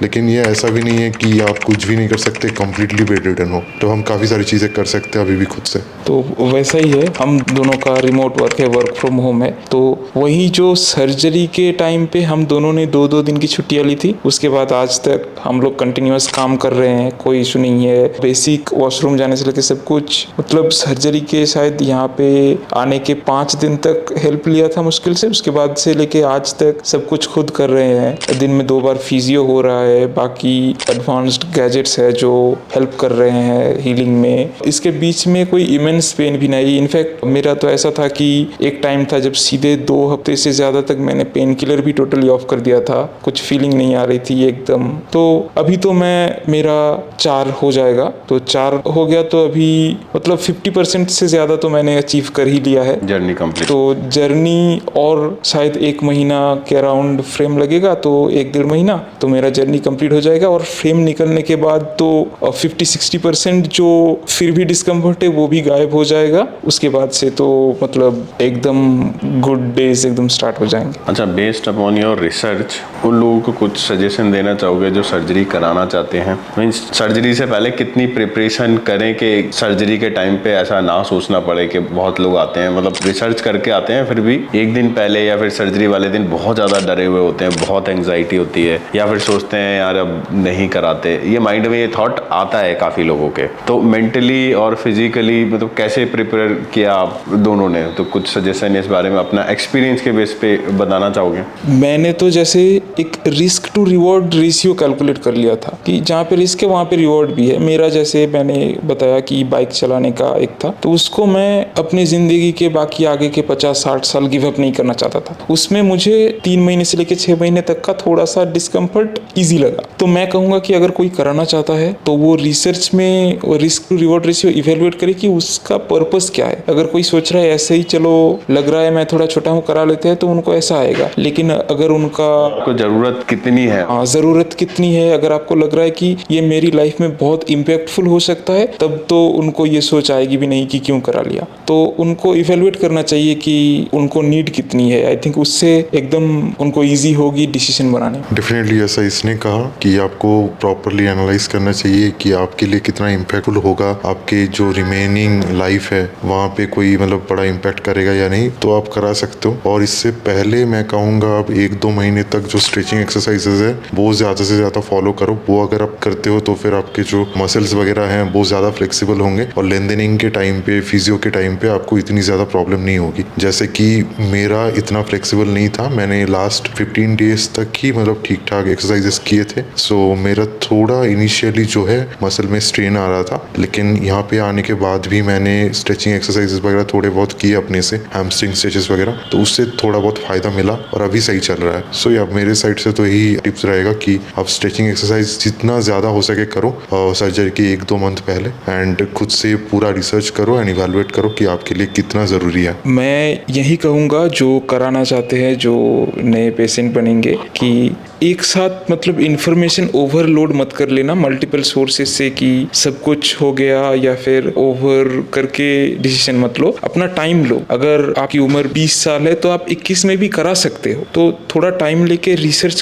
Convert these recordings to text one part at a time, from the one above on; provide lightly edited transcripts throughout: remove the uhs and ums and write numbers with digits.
लेकिन ये ऐसा भी नहीं है कि आप कुछ भी नहीं कर सकते, कम्प्लीटली बेड रिडन हो, तो हम काफ़ी सारी चीज़ें कर सकते हैं अभी भी खुद से। तो वैसा ही है, हम दोनों का रिमोट वर्क है, वर्क फ्रॉम होम है। तो वही जो सर्जरी के टाइम पे हम दोनों ने 2-2 दिन की छुट्टियां ली थी, उसके बाद आज तक हम लोग कंटिन्यूअस काम कर रहे हैं, कोई इशू नहीं है। बेसिक वॉशरूम जाने से लेकर सब कुछ, मतलब सर्जरी के शायद यहाँ पे आने के 5 दिन तक हेल्प लिया था मुश्किल से, उसके बाद से लेके आज तक सब कुछ खुद कर रहे हैं। दिन में 2 बार फिजियो हो रहा है, बाकी एडवांस्ड गैजेट्स है जो हेल्प कर रहे हैं हीलिंग में। इसके बीच में कोई इमेंस पेन भी नहीं। इनफैक्ट मेरा तो ऐसा था कि एक टाइम था जब सीधे 2 हफ्ते से ज़्यादा तक मैंने पेन किलर भी टोटली ऑफ कर दिया था, कुछ फीलिंग नहीं आ रही थी एकदम। तो अभी तो मेरा 4 हो जाएगा, तो 4 हो गया तो अभी मतलब 50% से ज़्यादा तो मैंने अचीव कर ही लिया है, जर्नी कंप्लीट। तो जर्नी और शायद 1 महीना के अराउंड फ्रेम लगेगा, तो 1-1.5 महीना तो मेरा जर्नी कंप्लीट हो जाएगा। और फ्रेम निकलने के बाद तो 50-60% जो फिर भी डिस्कम्फर्ट है वो भी गायब हो जाएगा। उसके बाद से तो मतलब एकदम गुड डेज एकदम स्टार्ट हो जाएंगे। अच्छा, बेस्ड अपॉन योर रिसर्च उन लोगों को कुछ सजेशन देना चाहोगे जो सर्जरी कराना चाहते हैं? मीन्स सर्जरी से पहले कितनी प्रिपरेशन करें कि सर्जरी के टाइम पे ऐसा ना सोचना पड़े कि बहुत लोग आते हैं, मतलब रिसर्च करके आते हैं, फिर भी एक दिन पहले या फिर सर्जरी वाले दिन बहुत ज़्यादा डरे हुए होते हैं, बहुत एंग्जाइटी होती है, या फिर सोचते हैं यार अब नहीं कराते। ये माइंड में ये थॉट आता है काफ़ी लोगों के। तो मेंटली और फिजिकली मतलब कैसे प्रिपेयर किया आप दोनों ने? तो कुछ सजेशन इस बारे में अपना एक्सपीरियंस के बेस पे बताना चाहोगे? मैंने तो जैसे एक risk to reward ratio calculate कर लिया था कि जहाँ पे रिस्क है वहाँ पे रिवॉर्ड भी है। मेरा जैसे मैंने बताया कि बाइक चलाने का एक था, तो उसको मैं अपनी ज़िंदगी के बाकी आगे के 50-60 साल गिव अप नहीं करना चाहता था। उसमें मुझे 3 महीने से लेकर 6 महीने तक का थोड़ा सा डिस्कम्फर्ट ईजी लगा। तो मैं कहूँगा कि अगर कोई कराना चाहता है तो वो रिसर्च में risk to reward ratio evaluate करे कि उसका पर्पस क्या है। अगर कोई सोच रहा है ऐसे ही चलो लग रहा है मैं थोड़ा छोटा हूँ करा लेते हैं, तो उनको ऐसा आएगा। लेकिन अगर उनका आपको ज़रूरत कितनी है, ज़रूरत कितनी है, अगर आपको लग रहा है कि ये मेरी लाइफ में बहुत इम्पैक्टफुल हो सकता है, तब तो उनको ये सोच आएगी भी नहीं कि क्यों करा लिया। तो उनको इवेलुएट करना चाहिए कि उनको नीड कितनी है। आई थिंक उससे एकदम उनको ईजी होगी डिसीजन बनाने में। डेफिनेटली ऐसा इसने कहा कि आपको प्रॉपरली एनालाइज करना चाहिए कि आपके लिए कितना इम्पैक्टफुल होगा, आपके जो रिमेनिंग लाइफ है वहाँ पे कोई मतलब बड़ा इम्पैक्ट करेगा या नहीं, तो आप करा सकते हो। और इससे पहले मैं कहूँगा आप 1-2 महीने तक जो स्ट्रेचिंग एक्सरसाइजेज है वो ज़्यादा से ज़्यादा फॉलो करो। वो अगर आप करते हो तो फिर आपके जो मसल्स वगैरह हैं वो ज़्यादा फ्लेक्सिबल होंगे और लेंथनिंग के टाइम पे, फिजियो के टाइम पे आपको इतनी ज़्यादा प्रॉब्लम नहीं होगी। जैसे कि मेरा इतना फ्लेक्सिबल नहीं था, मैंने लास्ट 15 डेज तक ही मतलब ठीक ठाक एक्सरसाइजेस किए थे। सो मेरा थोड़ा इनिशियली जो है मसल में स्ट्रेन आ रहा था, लेकिन यहाँ पे आने के बाद भी मैंने स्ट्रेचिंग एक्सरसाइजेस वगैरह थोड़े बहुत किए अपने से, हैमस्ट्रिंग स्ट्रेचेस वगैरह, तो उससे थोड़ा बहुत फ़ायदा मिला और अभी सही चल रहा है। सो या मेरे साइड से तो यही टिप्स रहेगा कि आप स्ट्रेचिंग एक्सरसाइज जितना ज़्यादा हो सके करो सर्जरी के 1-2 मंथ पहले, एंड खुद से पूरा रिसर्च करो एंड इवैल्यूएट करो कि आपके लिए कितना ज़रूरी है। मैं यही कहूँगा जो कराना चाहते हैं, जो नए पेशेंट बनेंगे, कि एक साथ मतलब इन्फॉर्मेशन ओवरलोड मत कर लेना मल्टीपल सोर्सेज से कि सब कुछ हो गया, या फिर ओवर करके डिसीजन मत लो। अपना टाइम लो। अगर आपकी उम्र 20 साल है तो आप 21 में भी करा सकते हो, तो थोड़ा टाइम लेके रिसर्च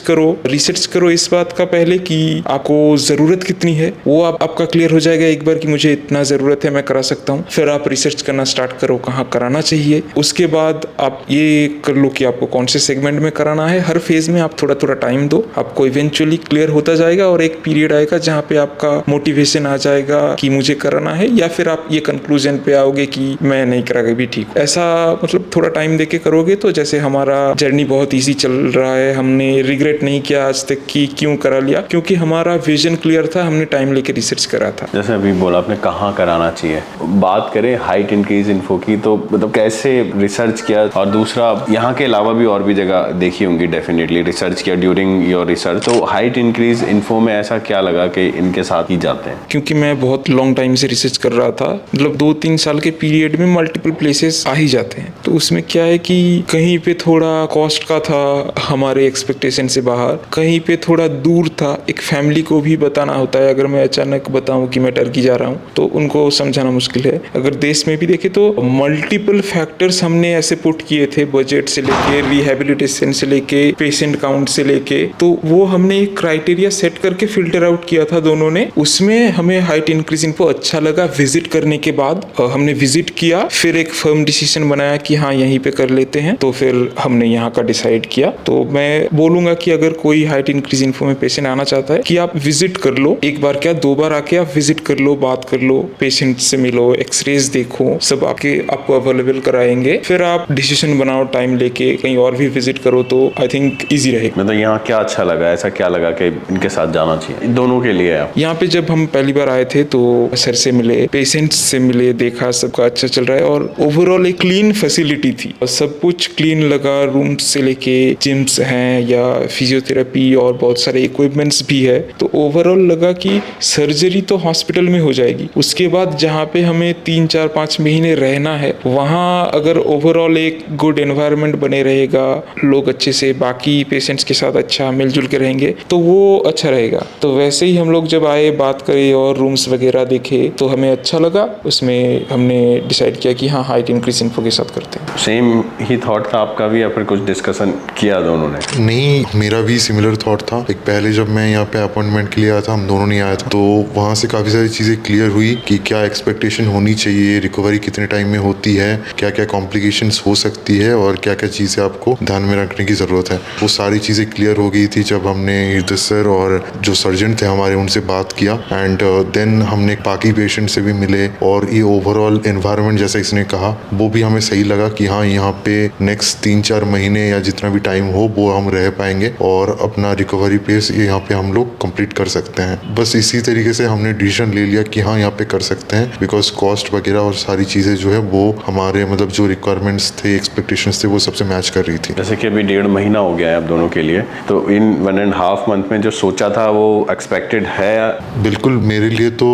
करो इस बात का पहले कि आपको ज़रूरत कितनी है। वो आपका क्लियर हो जाएगा एक बार कि मुझे इतना ज़रूरत है, मैं करा सकता हूँ। फिर आप रिसर्च करना स्टार्ट करो कहाँ कराना चाहिए। उसके बाद आप ये कर लो कि आपको कौन से सेगमेंट में कराना है। हर फेज में आप थोड़ा थोड़ा टाइम दो, आपको इवेंचुअली क्लियर होता जाएगा और एक पीरियड आएगा जहाँ पे आपका मोटिवेशन आ जाएगा कि मुझे कराना है, या फिर आप ये कंक्लूजन पे आओगे कि मैं नहीं करागा भी ठीक। ऐसा मतलब थोड़ा टाइम देके करोगे तो जैसे हमारा जर्नी बहुत ईजी चल रहा है, हमने रिग्रेट नहीं किया आज तक कि क्यों करा लिया, क्योंकि हमारा विजन क्लियर था, हमने टाइम लेके रिसर्च करा था। जैसे अभी बोला आपने कहाँ कराना चाहिए, बात करें हाइट इंक्रीज इन्फो की, तो मतलब कैसे रिसर्च किया, और दूसरा यहाँ के अलावा भी और भी जगह देखी होंगी डेफिनेटली, रिसर्च किया ड्यूरिंग योर रिसर्च, तो हाइट इंक्रीज इन्फो में ऐसा क्या लगा कि इनके साथ ही जाते हैं? क्योंकि मैं बहुत लॉन्ग टाइम से रिसर्च कर रहा था, मतलब 2-3 साल के पीरियड में मल्टीपल प्लेसेस आ ही जाते हैं। तो उसमें क्या है कि कहीं पे थोड़ा कॉस्ट का था हमारे एक्सपेक्टेशन से बाहर, कहीं पे थोड़ा दूर था, एक फैमिली को भी बताना होता है। अगर मैं अचानक बताऊं कि मैं टर्की जा रहा हूं तो उनको समझाना मुश्किल है। अगर देश में भी देखें तो मल्टीपल फैक्टर्स हमने ऐसे पुट किए थे, बजट से लेके रिहेबिलिटेशन से लेके पेशेंट काउंट से लेके, तो वो हमने एक क्राइटेरिया सेट करके फिल्टर आउट किया था दोनों ने। उसमें हमें हाइट इंक्रीज इन्फो अच्छा लगा। विजिट करने के बाद हमने विजिट किया, फिर एक फर्म डिसीजन बनाया कि हाँ यहीं पे कर लेते हैं, तो फिर हमने यहाँ का डिसाइड किया। तो मैं बोलूंगा कि अगर कोई हाइट इंक्रीज इन्फो में पेशेंट आना चाहता है कि आप विजिट कर लो, एक बार क्या 2 बार आके आप विजिट कर लो, बात कर लो, पेशेंट से मिलो, एक्सरेज देखो, सब आपको अवेलेबल कराएंगे। फिर आप डिसीजन बनाओ टाइम लेके, कहीं और भी विजिट करो तो आई थिंक ईजी रहेगा। मतलब यहाँ क्या अच्छा लगा, ऐसा क्या लगा कि इनके साथ जाना चाहिए, दोनों के लिए? आप यहाँ पे जब हम पहली बार आए थे तो सर से मिले, पेशेंट्स से मिले, देखा सबका अच्छा चल रहा है और ओवरऑल एक क्लीन फैसिलिटी थी, सब कुछ क्लीन लगा। रूम से लेके जिम्स हैं या फिजियोथेरेपी और बहुत सारे इक्विपमेंट्स भी है। तो ओवरऑल लगा कि सर्जरी तो हॉस्पिटल में हो जाएगी, उसके बाद जहाँ पे हमें 3, 4, 5 महीने रहना है वहाँ अगर ओवरऑल एक गुड एनवायरनमेंट बने रहेगा, लोग अच्छे से बाकी पेशेंट्स के साथ अच्छा मिलजुल के रहेंगे तो वो अच्छा रहेगा। तो वैसे ही हम लोग जब आए, बात करे और रूम्स वगैरह देखे तो हमें अच्छा लगा। उसमें हमने डिसाइड किया कि हाँ हाइट इंक्रीज इन्फो के साथ करते हैं। सेम ही थॉट था आपका भी या फिर कुछ डिस्कशन किया दोनों ने? नहीं, मेरा भी सिमिलर थॉट था। एक पहले जब मैं यहाँ पे अपॉइंटमेंट के लिए आया था, हम दोनों नहीं आया था, तो वहाँ से काफ़ी सारी चीज़ें क्लियर हुई कि क्या एक्सपेक्टेशन होनी चाहिए, रिकवरी कितने टाइम में होती है, क्या क्या कॉम्प्लिकेशंस हो सकती है और क्या क्या चीज़ें आपको ध्यान में रखने की ज़रूरत है। वो सारी चीज़ें क्लियर हो गई थी जब हमने हृदय सर और जो सर्जन थे हमारे उनसे बात किया। एंड देन हमने बाकी पेशेंट से भी मिले और ये ओवरऑल एनवायरनमेंट जैसा इसने कहा वो भी हमें सही लगा कि हाँ यहाँ पे नेक्स्ट 3-4 महीने या जितना भी टाइम हो वो हम रह पाएंगे और अपना रिकवरी पेस यहाँ पे हम लोग कंप्लीट कर सकते हैं। बस इसी तरीके से हमने डिसीजन ले लिया कि हाँ यहाँ पे कर सकते हैं, बिकॉज कॉस्ट वगैरह और सारी चीज़ें जो है वो हमारे मतलब जो रिक्वायरमेंट्स थे, एक्सपेक्टेशंस थे, वो सबसे मैच कर रही थी। जैसे कि अभी 1.5 महीना हो गया है आप दोनों के लिए, तो इन 1.5 मंथ में जो सोचा था वो एक्सपेक्टेड है? बिल्कुल, मेरे लिए तो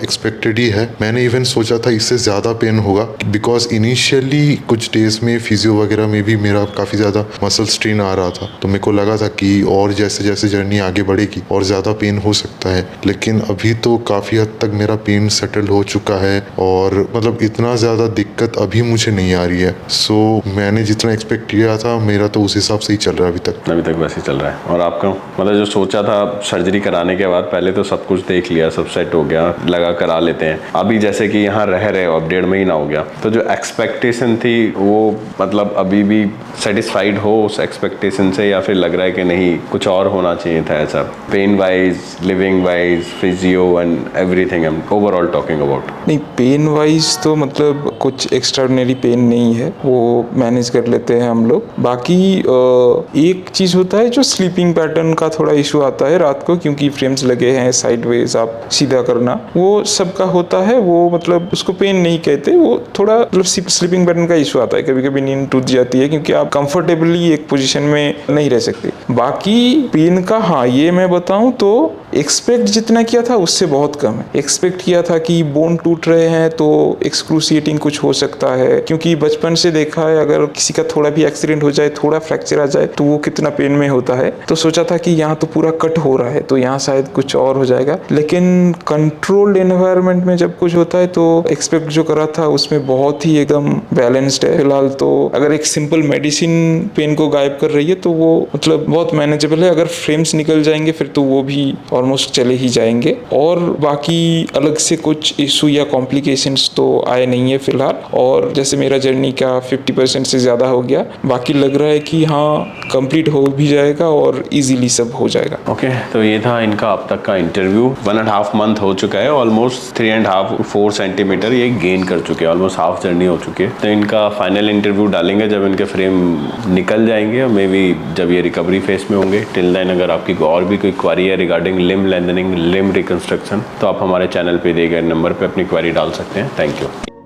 एक्सपेक्टेड ही है। मैंने इवन सोचा था इससे ज़्यादा पेन होगा, बिकॉज इनिशियली कुछ डेज में फिजियो वगैरह में भी मेरा काफ़ी ज़्यादा मसल स्ट्रेन आ रहा था, तो मेरे को लगा था कि और जैसे जैसे जर्नी आगे बढ़ेगी और ज़्यादा पेन हो सकता है। लेकिन अभी तो काफ़ी हद तक मेरा पेन सेटल हो चुका है और मतलब इतना ज़्यादा दिक्कत अभी मुझे नहीं आ रही है। सो मैंने जितना एक्सपेक्ट किया था मेरा तो उस हिसाब से ही चल रहा है अभी तक वैसे चल रहा है। और आपका मतलब जो सोचा था सर्जरी कराने के बाद, पहले तो सब कुछ देख लिया, सब सेट हो गया, लगा करा लेते हैं, अभी जैसे कि यहाँ रह रहे हो, अब 1.5 महीना हो गया, तो जो एक्सपेक्टेशन थी वो मतलब अभी भी सेटिस्फाइड हो उस एक्सपेक्टेशन से या फिर लग रहा है कि नहीं कुछ और होना चाहिए था ऐसा, pain wise, living wise, physio and everything I am overall talking about? नहीं, पेन वाइज तो मतलब कुछ एक्स्ट्राऑर्डिनरी पेन नहीं है, वो मैनेज कर लेते हैं हम लोग। बाकी एक चीज़ होता है जो स्लीपिंग पैटर्न का थोड़ा इशू आता है रात को, क्योंकि फ्रेम्स लगे हैं साइडवेज, आप सीधा करना, वो सबका होता है। वो मतलब उसको पेन नहीं कहते, वो थोड़ा मतलब स्लीपिंग पैटर्न का इशू आता है। कभी कभी नींद टूट जाती है क्योंकि आप कंफर्टेबली एक पोजीशन में नहीं रह सकते। बाकी पेन का हाँ, ये मैं बताऊं तो एक्सपेक्ट जितना किया था उससे बहुत कम है। एक्सपेक्ट किया था कि बोन टूट रहे हैं तो एक्सक्रूसिएटिंग कुछ हो सकता है, क्योंकि बचपन से देखा है अगर किसी का थोड़ा भी एक्सीडेंट हो जाए, थोड़ा फ्रैक्चर आ जाए तो वो कितना पेन में होता है। तो सोचा था कि यहाँ तो पूरा कट हो रहा है तो यहाँ शायद कुछ और हो जाएगा। लेकिन कंट्रोल्ड एनवायरनमेंट में जब कुछ होता है तो एक्सपेक्ट जो करा था उसमें बहुत ही एकदम बैलेंस्ड है। फिलहाल तो अगर एक सिंपल मेडिसिन पेन को गायब कर रही है तो वो मतलब बहुत मैनेजेबल है। अगर फ्रेम्स निकल जाएंगे फिर तो वो भी ऑलमोस्ट चले ही जाएंगे। और बाकी अलग से कुछ इशू या कॉम्प्लिकेशंस तो आए नहीं है फिलहाल। और जैसे मेरा जर्नी का 50% से ज़्यादा हो गया, बाकी लग रहा है कि हाँ कंप्लीट हो भी जाएगा और इजीली सब हो जाएगा। ओके, तो ये था इनका अब तक का इंटरव्यू। 1.5 मंथ हो चुका है, ऑलमोस्ट 3.5-4 सेंटीमीटर ये गेन कर चुके हैं, ऑलमोस्ट हाफ जर्नी हो चुकी है। तो इनका फाइनल इंटरव्यू डालेंगे जब इनके फ्रेम निकल जाएंगे, मे बी जब ये रिकवरी फेस में होंगे। टिल देन अगर आपकी और भी कोई क्वारी है regarding limb lengthening, limb reconstruction, तो आप हमारे चैनल पे दिए गए नंबर पे अपनी क्वेरी डाल सकते हैं। Thank you.